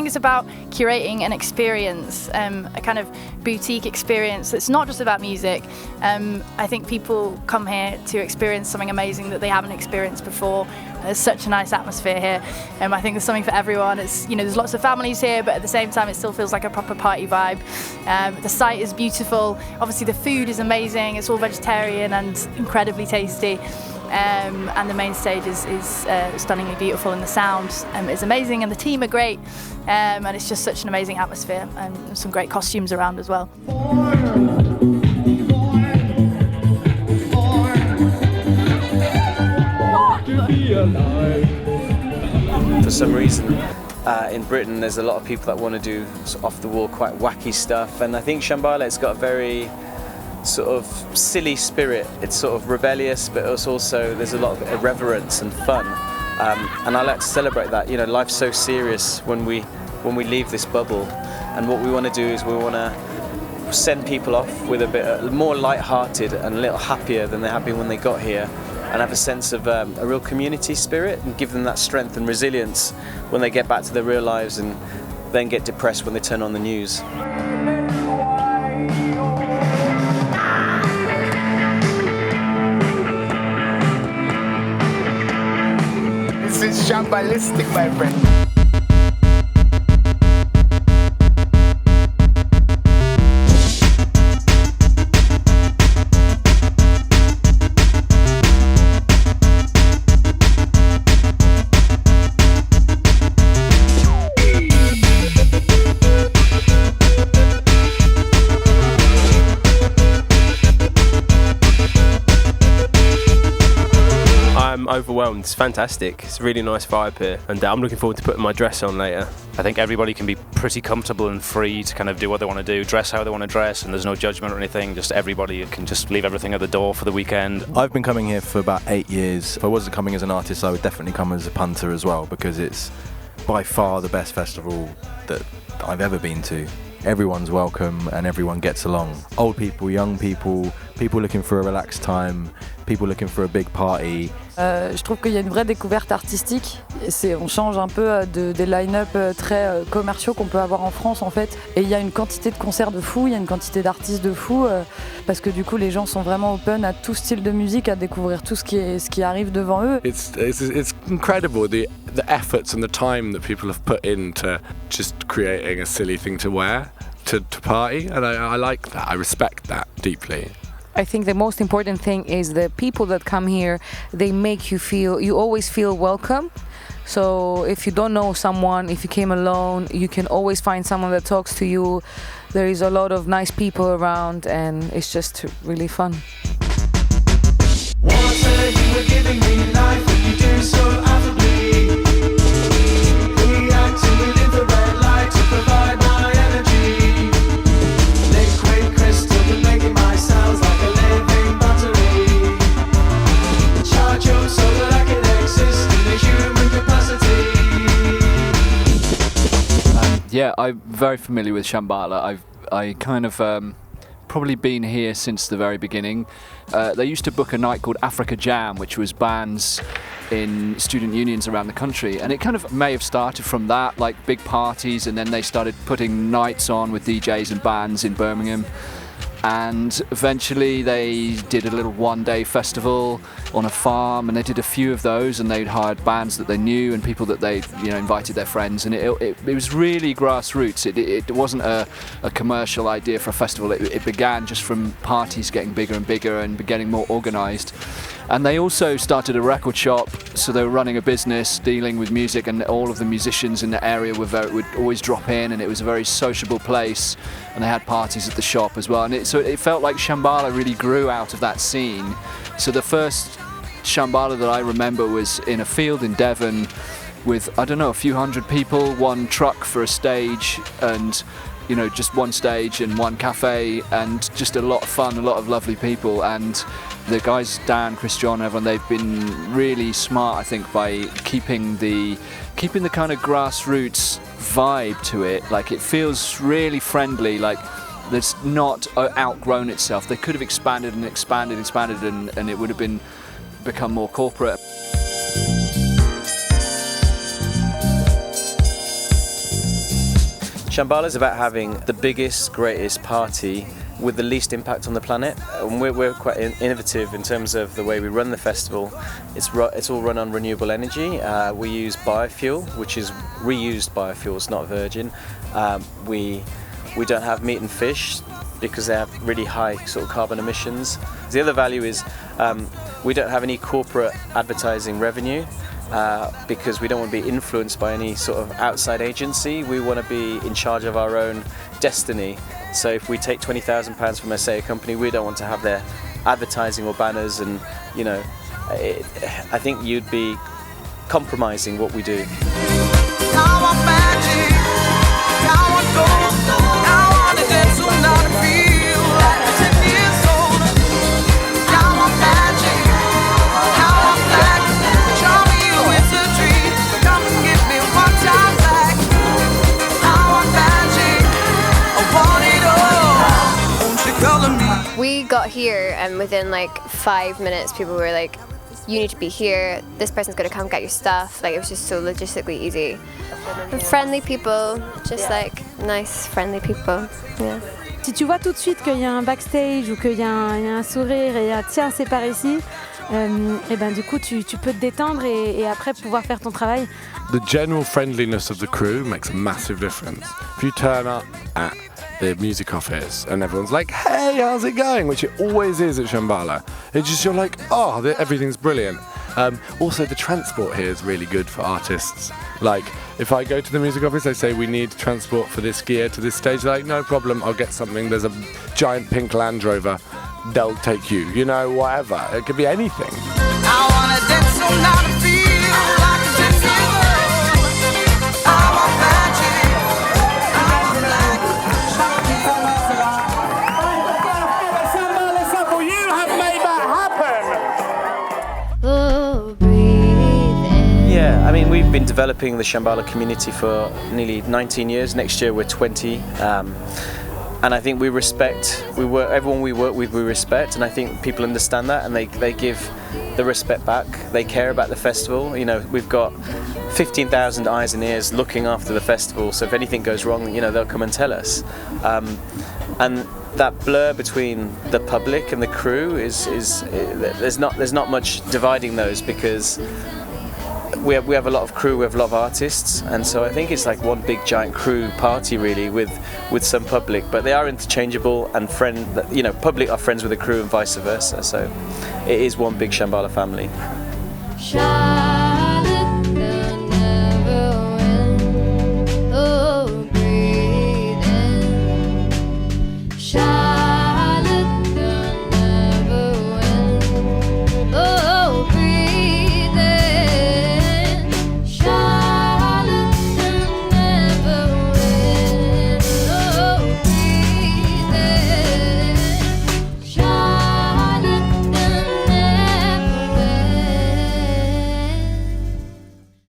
think it's about curating an experience, a kind of boutique experience that's not just about music. I think people come here to experience something amazing that they haven't experienced before. There's such a nice atmosphere here. I think there's something for everyone. It's, you know, there's lots of families here, but at the same time it still feels like a proper party vibe. The site is beautiful. Obviously the food is amazing. It's all vegetarian and incredibly tasty. And the main stage is stunningly beautiful, and the sound is amazing, and the team are great, and it's just such an amazing atmosphere, and some great costumes around as well. For some reason in Britain there's a lot of people that want to do off the wall, quite wacky stuff, and I think Shambala, it's got a very sort of silly spirit. It's sort of rebellious, but it's also, there's a lot of irreverence and fun, and I like to celebrate that. You know, life's so serious when we leave this bubble, and what we want to do is we want to send people off with a bit more light-hearted and a little happier than they have been when they got here, and have a sense of a real community spirit, and give them that strength and resilience when they get back to their real lives and then get depressed when they turn on the news. This is shambalistic, my friend. Overwhelmed. It's fantastic. It's a really nice vibe here, and I'm looking forward to putting my dress on later. I think everybody can be pretty comfortable and free to kind of do what they want to do, dress how they want to dress, and there's no judgment or anything. Just everybody can just leave everything at the door for the weekend. I've been coming here for about 8 years. If I wasn't coming as an artist, I would definitely come as a punter as well, because it's by far the best festival that I've ever been to. Everyone's welcome and everyone gets along. Old people, young people, people looking for a relaxed time, people looking for a big party. Je trouve qu'il y a une vraie découverte artistique. On change un peu des line-up très commerciaux qu'on peut avoir en France en fait. Et il y a une quantité de concerts de fou, il y a une quantité d'artistes de fou, parce que du coup les gens sont vraiment open à tout style de musique, à découvrir tout ce qui arrive devant eux. It's incredible the efforts and the time that people have put into just creating a silly thing to wear to party, and I like that. I respect that deeply. I think the most important thing is the people that come here, they make you always feel welcome. So if you don't know someone, if you came alone, you can always find someone that talks to you. There is a lot of nice people around, and it's just really fun. Yeah, I'm very familiar with Shambala. I kind of probably been here since the very beginning. They used to book a night called Africa Jam, which was bands in student unions around the country, and it kind of may have started from that, like big parties, and then they started putting nights on with DJs and bands in Birmingham. And eventually they did a little one-day festival on a farm, and they did a few of those, and they'd hired bands that they knew and people that they invited their friends, and it was really grassroots. It wasn't a commercial idea for a festival. It began just from parties getting bigger and bigger and getting more organised. And they also started a record shop, so they were running a business dealing with music, and all of the musicians in the area would always drop in, and it was a very sociable place, and they had parties at the shop as well. And so it felt like Shambala really grew out of that scene. So the first Shambala that I remember was in a field in Devon with, I don't know, a few hundred people, one truck for a stage, and just one stage and one cafe, and just a lot of fun, a lot of lovely people. And the guys, Dan, Chris, John, everyone, they've been really smart, I think, by keeping the kind of grassroots vibe to it. Like, it feels really friendly, like it's not outgrown itself. They could have expanded and expanded and it would have become more corporate. Shambala is about having the biggest, greatest party with the least impact on the planet. And we're quite innovative in terms of the way we run the festival. It's all run on renewable energy. We use biofuel, which is reused biofuel, it's not virgin. We don't have meat and fish because they have really high sort of carbon emissions. The other value is we don't have any corporate advertising revenue because we don't want to be influenced by any sort of outside agency. We want to be in charge of our own destiny. So if we take £20,000 from, say, a company, we don't want to have their advertising or banners, and you know, I think you'd be compromising what we do. We got here and within like 5 minutes people were like, you need to be here, this person's going to come get your stuff. Like, it was just so logistically easy. And friendly people, just like nice friendly people. Yeah. Si tu vois tout de suite qu'il y a un backstage ou qu'il y a un sourire et tiens, c'est par ici, et ben du coup tu peux te détendre et après pouvoir faire ton travail. The general friendliness of the crew makes a massive difference. If you turn up at the music office and everyone's like, hey, how's it going? Which it always is at Shambala. It's just, you're like, oh, everything's brilliant. Also, the transport here is really good for artists. Like, if I go to the music office, they say we need transport for this gear to this stage. They're like, no problem, I'll get something. There's a giant pink Land Rover. They'll take you, you know, whatever. It could be anything. I wanna dance so loud and feel like a gypsy girl. I want magic. You have made that happen. Yeah, I mean, we've been developing the Shambala community for nearly 19 years. Next year we're 20. And I think everyone we work with we respect, and I think people understand that, and they give the respect back. They care about the festival. You know, we've got 15,000 eyes and ears looking after the festival, so if anything goes wrong, you know, they'll come and tell us. And that blur between the public and the crew there's not much dividing those, because we have a lot of crew, we have a lot of artists, and so I think it's like one big giant crew party really with some public, but they are interchangeable, and public are friends with the crew and vice versa, so it is one big Shambala family.